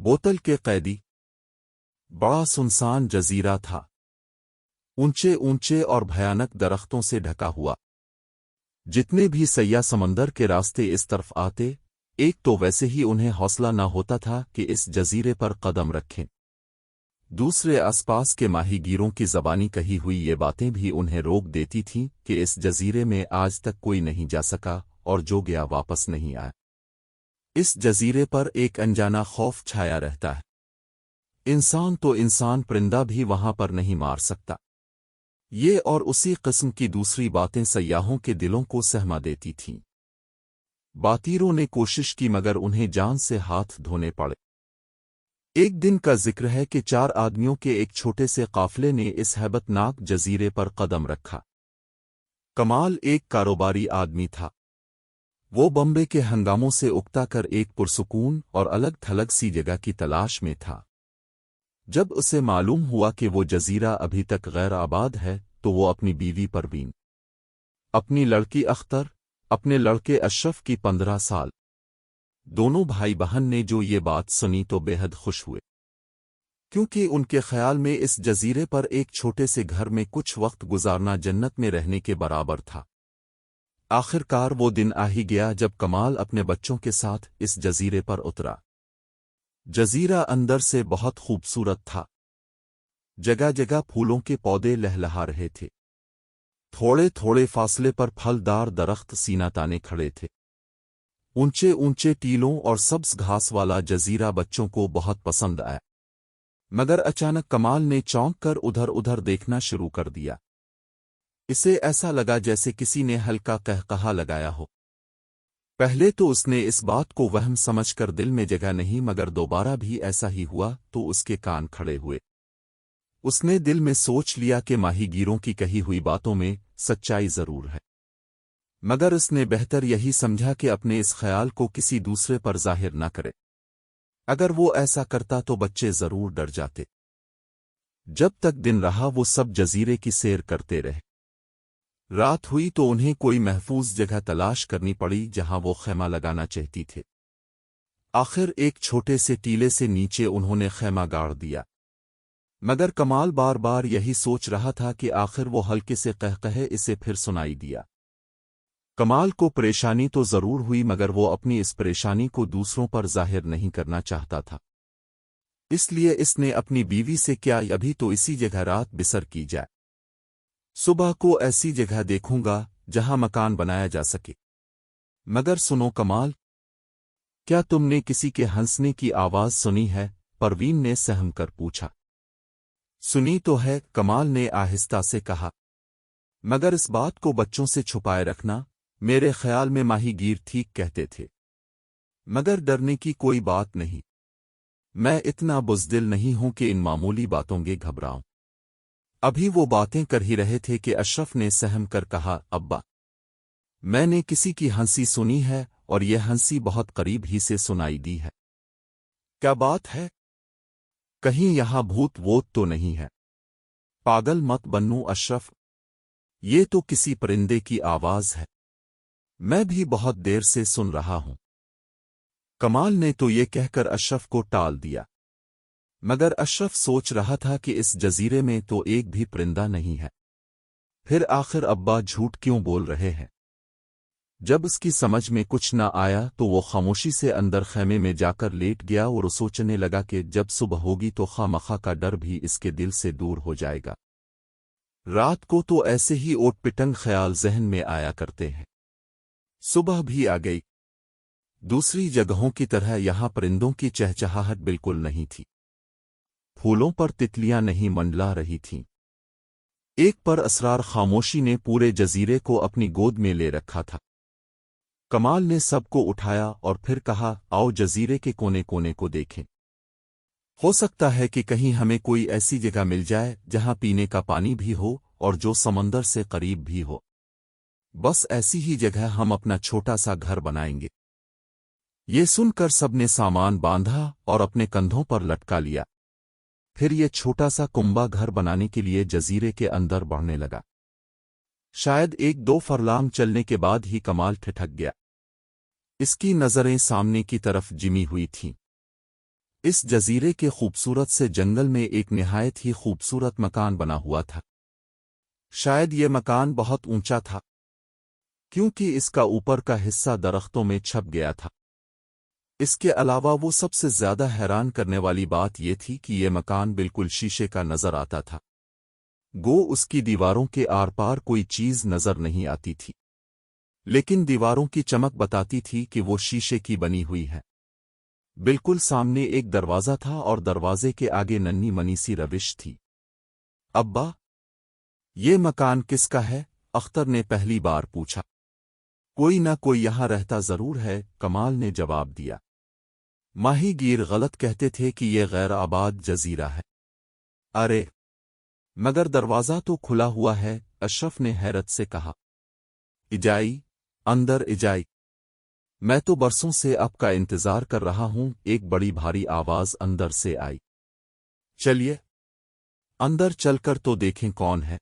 बोतल के कैदी। बड़ा सुनसान जजीरा था, ऊंचे ऊंचे और भयानक दरख्तों से ढका हुआ। जितने भी सैयाह समंदर के रास्ते इस तरफ आते, एक तो वैसे ही उन्हें हौसला न होता था कि इस जजीरे पर कदम रखें। दूसरे आसपास के माहीगीरों की ज़बानी कही हुई ये बातें भी उन्हें रोक देती थीं कि इस जजीरे में आज तक कोई नहीं जा सका और जो गया वापस नहीं आया। इस जजीरे पर एक अनजाना खौफ छाया रहता है। इंसान तो इंसान, परिंदा भी वहां पर नहीं मार सकता। ये और उसी किस्म की दूसरी बातें सयाहों के दिलों को सहमा देती थीं। बातीरों ने कोशिश की मगर उन्हें जान से हाथ धोने पड़े। एक दिन का जिक्र है कि 4 आदमियों के एक छोटे से काफिले ने इस हैबतनाक जजीरे पर कदम रखा। कमाल एक कारोबारी आदमी था। वो बम्बे के हंगामों से उकता कर एक पुरसुकून और अलग थलग सी जगह की तलाश में था। जब उसे मालूम हुआ कि वो जजीरा अभी तक गैर आबाद है तो वो अपनी बीवी परवीन, अपनी लड़की अख्तर, अपने लड़के अशरफ की 15 साल, दोनों भाई बहन ने जो ये बात सुनी तो बेहद खुश हुए, क्योंकि उनके ख्याल में इस जजीरे पर एक छोटे से घर में कुछ वक्त गुजारना जन्नत में रहने के बराबर था। आखिरकार वो दिन आ ही गया जब कमाल अपने बच्चों के साथ इस जजीरे पर उतरा। जजीरा अंदर से बहुत खूबसूरत था। जगह जगह फूलों के पौधे लहलहा रहे थे। थोड़े थोड़े फासले पर फलदार दरख्त सीना ताने खड़े थे। ऊंचे ऊंचे टीलों और सब्ज घास वाला जजीरा बच्चों को बहुत पसंद आया। मगर अचानक कमाल ने चौंक कर उधर उधर देखना शुरू कर दिया। इसे ऐसा लगा जैसे किसी ने हल्का कहकहा लगाया हो। पहले तो उसने इस बात को वहम समझकर दिल में जगह नहीं, मगर दोबारा भी ऐसा ही हुआ तो उसके कान खड़े हुए। उसने दिल में सोच लिया कि माहीगीरों की कही हुई बातों में सच्चाई जरूर है, मगर उसने बेहतर यही समझा कि अपने इस ख्याल को किसी दूसरे पर जाहिर न करे। अगर वो ऐसा करता तो बच्चे जरूर डर जाते। जब तक दिन रहा वो सब जजीरे की सैर करते रहे। रात हुई तो उन्हें कोई महफूज जगह तलाश करनी पड़ी जहां वो खैमा लगाना चाहती थे। आखिर एक छोटे से टीले से नीचे उन्होंने खैमा गाड़ दिया। मगर कमाल बार बार यही सोच रहा था कि आखिर वो हल्के से कहकहे इसे फिर सुनाई दिया। कमाल को परेशानी तो जरूर हुई, मगर वो अपनी इस परेशानी को दूसरों पर जाहिर नहीं करना चाहता था। इसलिए इसने अपनी बीवी से क्या अभी तो इसी जगह रात बिसर की जाए, सुबह को ऐसी जगह देखूंगा जहां मकान बनाया जा सके। मगर सुनो कमाल, क्या तुमने किसी के हंसने की आवाज सुनी है? परवीन ने सहम कर पूछा। सुनी तो है, कमाल ने आहिस्ता से कहा, मगर इस बात को बच्चों से छुपाए रखना। मेरे ख्याल में माहीगीर ठीक कहते थे। मगर डरने की कोई बात नहीं, मैं इतना बुज़दिल नहीं हूं कि इन मामूली बातों के घबराऊं। अभी वो बातें कर ही रहे थे कि अशरफ ने सहम कर कहा, अब्बा, मैंने किसी की हंसी सुनी है और यह हंसी बहुत करीब ही से सुनाई दी है। क्या बात है? कहीं यहां भूत वोत तो नहीं है? पागल मत बन्नू अशरफ, ये तो किसी परिंदे की आवाज है। मैं भी बहुत देर से सुन रहा हूं। कमाल ने तो ये कहकर अशरफ को टाल दिया, मगर अशरफ सोच रहा था कि इस जजीरे में तो एक भी परिंदा नहीं है। फिर आखिर अब्बा झूठ क्यों बोल रहे हैं? जब उसकी समझ में कुछ न आया तो वो खामोशी से अंदर खैमे में जाकर लेट गया और सोचने लगा कि जब सुबह होगी तो खामखा का डर भी इसके दिल से दूर हो जाएगा। रात को तो ऐसे ही ओट पिटंग ख्याल जहन में आया करते हैं। सुबह भी आ गई। दूसरी जगहों की तरह यहां परिंदों की चहचहाहट बिल्कुल नहीं थी। फूलों पर तितलियां नहीं मंडला रही थीं। एक पर असरार खामोशी ने पूरे जजीरे को अपनी गोद में ले रखा था। कमाल ने सबको उठाया और फिर कहा, आओ जजीरे के कोने कोने को देखें। हो सकता है कि कहीं हमें कोई ऐसी जगह मिल जाए जहां पीने का पानी भी हो और जो समंदर से करीब भी हो। बस ऐसी ही जगह हम अपना छोटा सा घर बनाएंगे। ये सुनकर सबने सामान बांधा और अपने कंधों पर लटका लिया। फिर ये छोटा सा कुंबा घर बनाने के लिए जजीरे के अंदर बढ़ने लगा। शायद 1-2 फरलांग चलने के बाद ही कमाल ठिठक गया। इसकी नजरें सामने की तरफ जिमी हुई थीं। इस जजीरे के खूबसूरत से जंगल में एक निहायत ही खूबसूरत मकान बना हुआ था। शायद ये मकान बहुत ऊंचा था, क्योंकि इसका ऊपर का हिस्सा दरख्तों में छप गया था। इसके अलावा वो सबसे ज्यादा हैरान करने वाली बात यह थी कि यह मकान बिल्कुल शीशे का नजर आता था। गो उसकी दीवारों के आर पार कोई चीज नजर नहीं आती थी, लेकिन दीवारों की चमक बताती थी कि वो शीशे की बनी हुई है। बिल्कुल सामने एक दरवाजा था और दरवाजे के आगे नन्ही मनी सी रविश थी। अब्बा, ये मकान किसका है? अख्तर ने पहली बार पूछा। कोई ना कोई यहां रहता जरूर है, कमाल ने जवाब दिया। माहीगीर गलत कहते थे कि यह गैर आबाद जजीरा है। अरे, मगर दरवाजा तो खुला हुआ है, अशरफ ने हैरत से कहा। इजाई, अंदर इजाई। मैं तो बरसों से आपका इंतजार कर रहा हूं। एक बड़ी भारी आवाज अंदर से आई। चलिए अंदर चलकर तो देखें कौन है।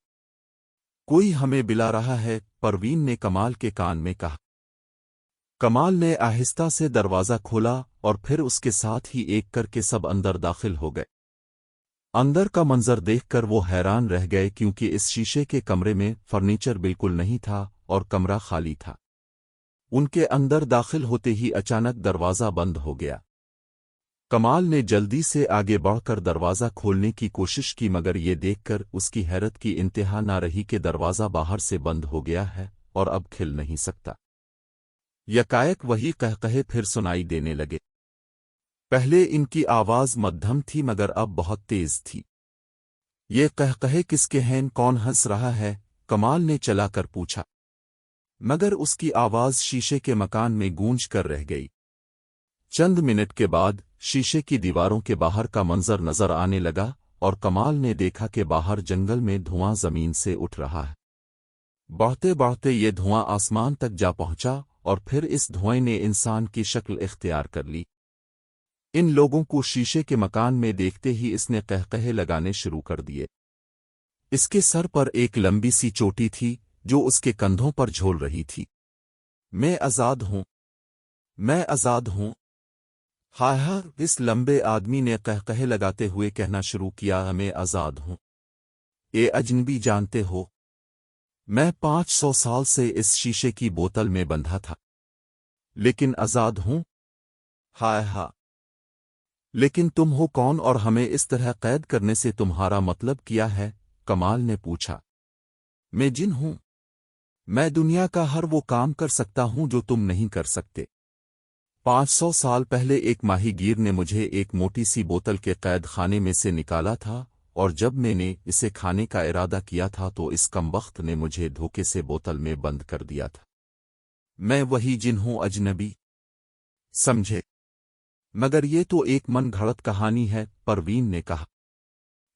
कोई हमें बुला रहा है, परवीन ने कमाल के कान में कहा। कमाल ने आहिस्ता से दरवाजा खोला और फिर उसके साथ ही एक करके सब अंदर दाखिल हो गए। अंदर का मंजर देखकर वो हैरान रह गए, क्योंकि इस शीशे के कमरे में फर्नीचर बिल्कुल नहीं था और कमरा खाली था। उनके अंदर दाखिल होते ही अचानक दरवाजा बंद हो गया। कमाल ने जल्दी से आगे बढ़कर दरवाजा खोलने की कोशिश की, मगर ये देखकर उसकी हैरत की इंतहा ना रही कि दरवाजा बाहर से बंद हो गया है और अब खिल नहीं सकता। यकायक वही कहकहे फिर सुनाई देने लगे। पहले इनकी आवाज मध्यम थी, मगर अब बहुत तेज थी। ये कहकहे किसके हैं? कौन हंस रहा है? कमाल ने चलाकर पूछा, मगर उसकी आवाज शीशे के मकान में गूंज कर रह गई। चंद मिनट के बाद शीशे की दीवारों के बाहर का मंजर नजर आने लगा और कमाल ने देखा कि बाहर जंगल में धुआं जमीन से उठ रहा है। बढ़ते बढ़ते ये धुआं आसमान तक जा पहुंचा और फिर इस धुएं ने इंसान की शक्ल इख्तियार कर ली। इन लोगों को शीशे के मकान में देखते ही इसने कहकहे लगाने शुरू कर दिए। इसके सर पर एक लंबी सी चोटी थी जो उसके कंधों पर झूल रही थी। मैं आजाद हूं, मैं आजाद हूं। हाय हाय, इस लंबे आदमी ने कहकहे लगाते हुए कहना शुरू किया, मैं आजाद हूं। ए अजनबी, जानते हो, मैं 500 साल से इस शीशे की बोतल में बंधा था, लेकिन आजाद हूं। हाय हाय, लेकिन तुम हो कौन और हमें इस तरह कैद करने से तुम्हारा मतलब क्या है? कमाल ने पूछा। मैं जिन हूं। मैं दुनिया का हर वो काम कर सकता हूं जो तुम नहीं कर सकते। 500 साल पहले एक माहीगीर ने मुझे एक मोटी सी बोतल के कैद खाने में से निकाला था, और जब मैंने इसे खाने का इरादा किया था तो इस कमबख्त ने मुझे धोखे से बोतल में बंद कर दिया था। मैं वही जिन हूं, अजनबी, समझे? मगर ये तो एक मन घड़त कहानी है, परवीन ने कहा।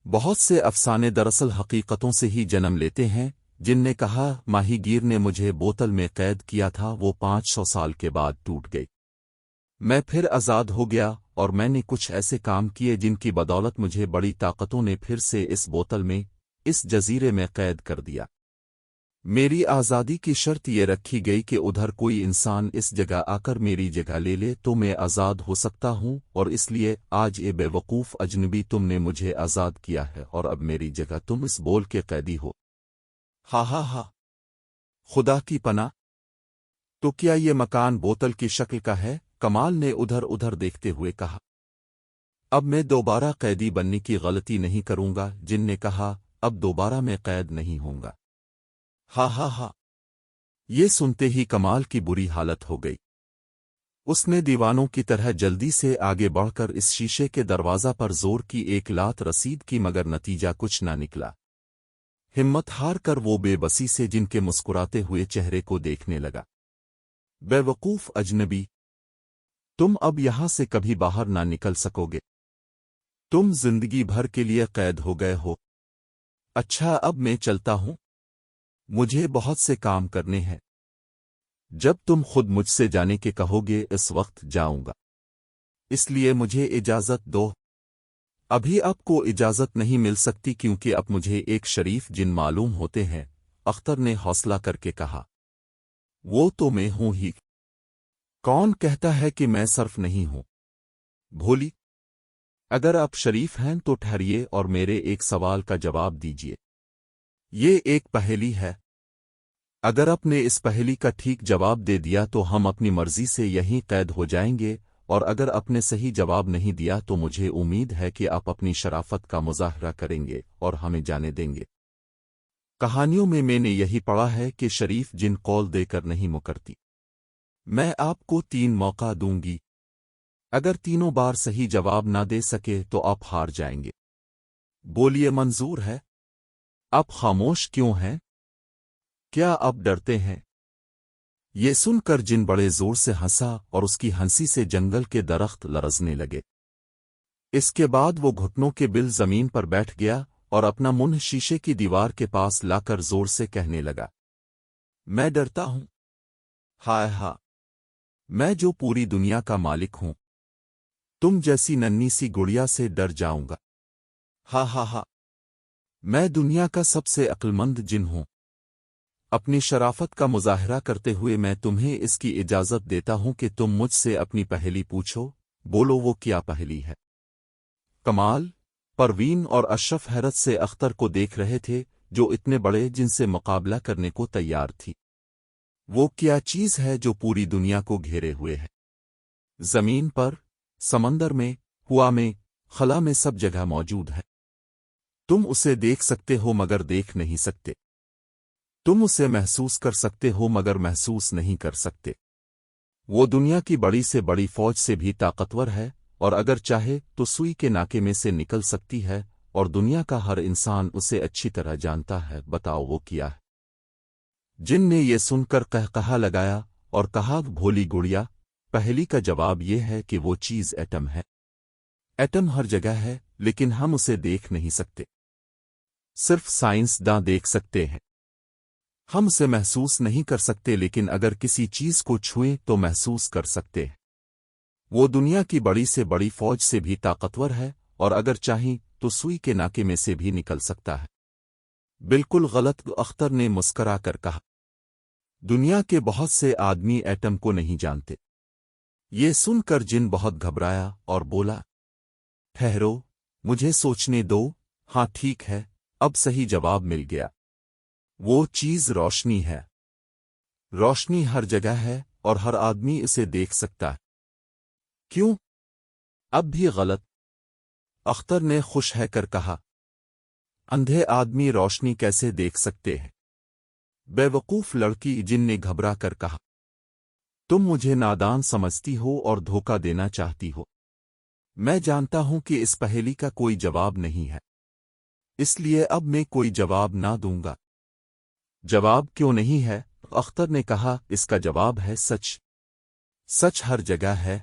बहुत से अफसाने दरअसल हकीकतों से ही जन्म लेते हैं। जिनने कहा माहीगीर ने मुझे बोतल में कैद किया था, वो 500 साल के बाद टूट गई। मैं फिर आजाद हो गया और मैंने कुछ ऐसे काम किए जिनकी बदौलत मुझे बड़ी ताकतों ने फिर से इस बोतल में, इस जजीरे में कैद कर दिया। मेरी आज़ादी की शर्त ये रखी गई कि उधर कोई इंसान इस जगह आकर मेरी जगह ले ले तो मैं आज़ाद हो सकता हूं, और इसलिए आज ये बेवकूफ़ अजनबी, तुमने मुझे आज़ाद किया है और अब मेरी जगह तुम इस बोल के कैदी हो। हा हा हा, खुदा की पनाह। तो क्या ये मकान बोतल की शक्ल का है? कमाल ने उधर उधर देखते हुए कहा। अब मैं दोबारा कैदी बनने की गलती नहीं करूंगा। जिन ने कहा, अब दोबारा मैं कैद नहीं होऊंगा। हा हा हा। ये सुनते ही कमाल की बुरी हालत हो गई। उसने दीवानों की तरह जल्दी से आगे बढ़कर इस शीशे के दरवाजा पर जोर की एक लात रसीद की, मगर नतीजा कुछ ना निकला। हिम्मत हार कर वो बेबसी से जिनके मुस्कुराते हुए चेहरे को देखने लगा। बेवकूफ अजनबी, तुम अब यहां से कभी बाहर ना निकल सकोगे। तुम जिंदगी भर के लिए कैद हो गए हो। अच्छा, अब मैं चलता हूं, मुझे बहुत से काम करने हैं। जब तुम खुद मुझसे जाने के कहोगे इस वक्त जाऊंगा, इसलिए मुझे इजाजत दो। अभी आपको इजाजत नहीं मिल सकती, क्योंकि अब मुझे एक शरीफ जिन मालूम होते हैं, अख्तर ने हौसला करके कहा। वो तो मैं हूं ही। कौन कहता है कि मैं सर्फ नहीं हूं? भोली। اگر آپ شریف ہیں تو ٹھہریے اور میرے ایک سوال کا جواب دیجیے۔ یہ ایک پہیلی ہے۔ اگر آپ نے اس پہیلی کا ٹھیک جواب دے دیا تو ہم اپنی مرضی سے یہیں قید ہو جائیں گے، اور اگر آپ نے صحیح جواب نہیں دیا تو مجھے امید ہے کہ آپ اپنی شرافت کا مظاہرہ کریں گے اور ہمیں جانے دیں گے۔ کہانیوں میں نے یہی پڑھا ہے کہ شریف جن قول دے کر نہیں مکرتی۔ میں آپ کو 3 موقع دوں گی۔ اگر تینوں بار صحیح جواب نہ دے سکے تو آپ ہار جائیں گے۔ بولیے، منظور ہے؟ آپ خاموش کیوں ہیں؟ کیا آپ ڈرتے ہیں؟ یہ سن کر جن بڑے زور سے ہنسا اور اس کی ہنسی سے جنگل کے درخت لرزنے لگے۔ اس کے بعد وہ گھٹنوں کے بل زمین پر بیٹھ گیا اور اپنا منہ شیشے کی دیوار کے پاس لا کر زور سے کہنے لگا، میں ڈرتا ہوں؟ ہائے ہا، میں جو پوری دنیا کا مالک ہوں، تم جیسی ننھی سی گڑیا سے ڈر جاؤں گا؟ ہا ہا ہا، میں دنیا کا سب سے عقلمند جن ہوں۔ اپنی شرافت کا مظاہرہ کرتے ہوئے میں تمہیں اس کی اجازت دیتا ہوں کہ تم مجھ سے اپنی پہیلی پوچھو۔ بولو، وہ کیا پہیلی ہے؟ کمال، پروین اور اشرف حیرت سے اختر کو دیکھ رہے تھے، جو اتنے بڑے جن سے مقابلہ کرنے کو تیار تھی۔ وہ کیا چیز ہے جو پوری دنیا کو گھیرے ہوئے ہے؟ زمین پر، سمندر میں، ہوا میں، خلا میں، سب جگہ موجود ہے۔ تم اسے دیکھ سکتے ہو مگر دیکھ نہیں سکتے۔ تم اسے محسوس کر سکتے ہو مگر محسوس نہیں کر سکتے۔ وہ دنیا کی بڑی سے بڑی فوج سے بھی طاقتور ہے، اور اگر چاہے تو سوئی کے ناکے میں سے نکل سکتی ہے، اور دنیا کا ہر انسان اسے اچھی طرح جانتا ہے۔ بتاؤ وہ کیا ہے؟ جن نے یہ سن کر قہقہا لگایا اور کہا، بھولی گڑیا، پہیلی کا جواب یہ ہے کہ وہ چیز ایٹم ہے۔ ایٹم ہر جگہ ہے لیکن ہم اسے دیکھ نہیں سکتے۔ صرف سائنسداں دیکھ سکتے ہیں۔ ہم اسے محسوس نہیں کر سکتے لیکن اگر کسی چیز کو چھوئیں تو محسوس کر سکتے ہیں۔ وہ دنیا کی بڑی سے بڑی فوج سے بھی طاقتور ہے، اور اگر چاہیں تو سوئی کے ناکے میں سے بھی نکل سکتا ہے۔ بالکل غلط، اختر نے مسکرا کر کہا۔ دنیا کے بہت سے آدمی ایٹم کو نہیں جانتے۔ یہ سن کر جن بہت گھبرایا اور بولا، ٹھہرو، مجھے سوچنے دو۔ ہاں ٹھیک ہے، اب صحیح جواب مل گیا۔ وہ چیز روشنی ہے۔ روشنی ہر جگہ ہے اور ہر آدمی اسے دیکھ سکتا ہے۔ کیوں؟ اب بھی غلط، اختر نے خوش ہے کر کہا۔ اندھے آدمی روشنی کیسے دیکھ سکتے ہیں؟ بے وقوف لڑکی، جن نے گھبرا کر کہا۔ تم مجھے نادان سمجھتی ہو اور دھوکہ دینا چاہتی ہو۔ میں جانتا ہوں کہ اس پہیلی کا کوئی جواب نہیں ہے، اس لیے اب میں کوئی جواب نہ دوں گا۔ جواب کیوں نہیں ہے؟ اختر نے کہا، اس کا جواب ہے سچ۔ سچ ہر جگہ ہے۔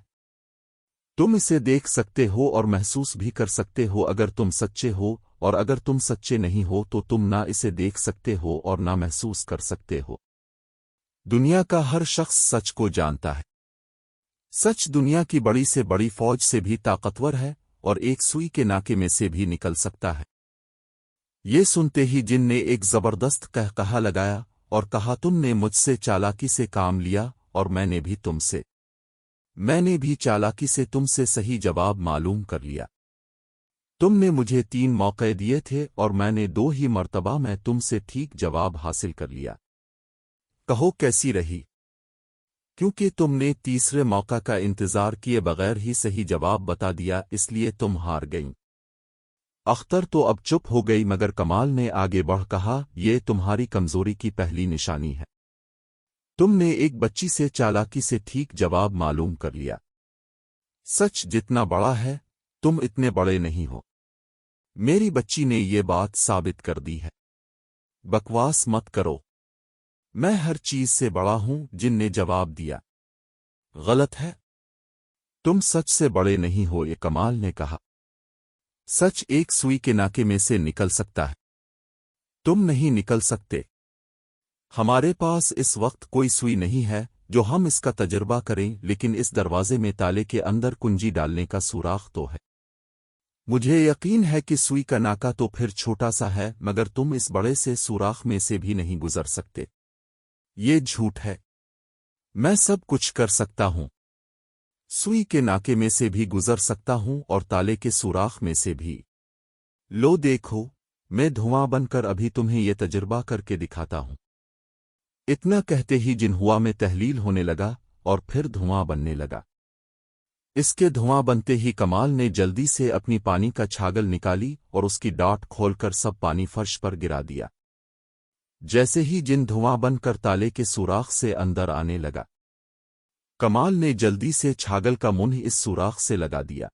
تم اسے دیکھ سکتے ہو اور محسوس بھی کر سکتے ہو اگر تم سچے ہو، اور اگر تم سچے نہیں ہو تو تم نہ اسے دیکھ سکتے ہو اور نہ محسوس کر سکتے ہو۔ دنیا کا ہر شخص سچ کو جانتا ہے۔ سچ دنیا کی بڑی سے بڑی فوج سے بھی طاقتور ہے، اور ایک سوئی کے ناکے میں سے بھی نکل سکتا ہے۔ یہ سنتے ہی جن نے ایک زبردست قہقہا لگایا اور کہا، تم نے مجھ سے چالاکی سے کام لیا اور میں نے بھی چالاکی سے تم سے صحیح جواب معلوم کر لیا۔ تم نے مجھے 3 موقع دیے تھے اور میں نے 2 ہی مرتبہ میں تم سے ٹھیک جواب حاصل کر لیا۔ کہو کیسی رہی؟ کیونکہ تم نے تیسرے موقع کا انتظار کیے بغیر ہی صحیح جواب بتا دیا، اس لیے تم ہار گئیں۔ اختر تو اب چپ ہو گئی مگر کمال نے آگے بڑھ کہا، یہ تمہاری کمزوری کی پہلی نشانی ہے۔ تم نے ایک بچی سے چالاکی سے ٹھیک جواب معلوم کر لیا۔ سچ جتنا بڑا ہے، تم اتنے بڑے نہیں ہو۔ میری بچی نے یہ بات ثابت کر دی ہے۔ بکواس مت کرو، میں ہر چیز سے بڑا ہوں، جن نے جواب دیا۔ غلط ہے، تم سچ سے بڑے نہیں ہو، یہ کمال نے کہا۔ سچ ایک سوئی کے ناکے میں سے نکل سکتا ہے، تم نہیں نکل سکتے۔ ہمارے پاس اس وقت کوئی سوئی نہیں ہے جو ہم اس کا تجربہ کریں، لیکن اس دروازے میں تالے کے اندر کنجی ڈالنے کا سوراخ تو ہے۔ مجھے یقین ہے کہ سوئی کا ناکا تو پھر چھوٹا سا ہے مگر تم اس بڑے سے سوراخ میں سے بھی نہیں گزر سکتے۔ یہ جھوٹ ہے، میں سب کچھ کر سکتا ہوں۔ सुई के नाके में से भी गुजर सकता हूं और ताले के सुराख में से भी। लो देखो, मैं धुआं बनकर अभी तुम्हें ये तजुर्बा करके दिखाता हूं। इतना कहते ही जिन्हुआ में तहलील होने लगा और फिर धुआं बनने लगा। इसके धुआं बनते ही कमाल ने जल्दी से अपनी पानी का छागल निकाली और उसकी डाट खोलकर सब पानी फर्श पर गिरा दिया। जैसे ही जिन धुआं बनकर ताले के सुराख से अंदर आने लगा, कमाल ने जल्दी से छागल का मुंह इस सुराख से लगा दिया।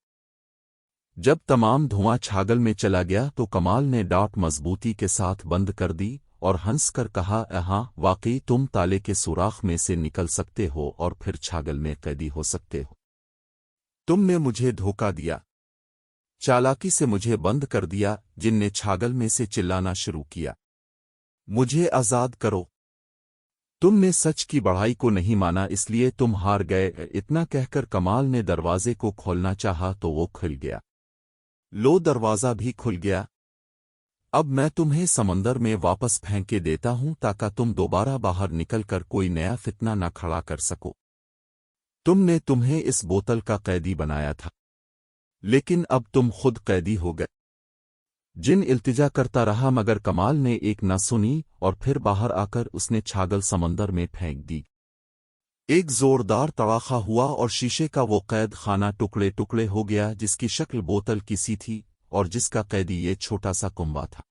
जब तमाम धुआं छागल में चला गया तो कमाल ने डाट मजबूती के साथ बंद कर दी और हंसकर कहा, हाँ वाकई तुम ताले के सुराख में से निकल सकते हो और फिर छागल में कैदी हो सकते हो। तुमने मुझे धोखा दिया, चालाकी से मुझे बंद कर दिया। जिन ने छागल में से चिल्लाना शुरू किया, मुझे आजाद करो। तुमने सच की बढ़ाई को नहीं माना, इसलिए तुम हार गए। इतना कहकर कमाल ने दरवाजे को खोलना चाहा तो वो खुल गया। लो दरवाजा भी खुल गया। अब मैं तुम्हें समंदर में वापस फेंक के देता हूं ताकि तुम दोबारा बाहर निकलकर कोई नया फितना न खड़ा कर सको। तुमने तुम्हें इस बोतल का कैदी बनाया था, लेकिन अब तुम खुद कैदी हो गए। जिन इल्तिजा करता रहा मगर कमाल ने एक न सुनी और फिर बाहर आकर उसने छागल समंदर में फेंक दी। एक जोरदार तड़ाका हुआ और शीशे का वो कैद खाना टुकड़े टुकड़े हो गया जिसकी शक्ल बोतल की सी थी और जिसका कैदी ये छोटा सा कुंबा था।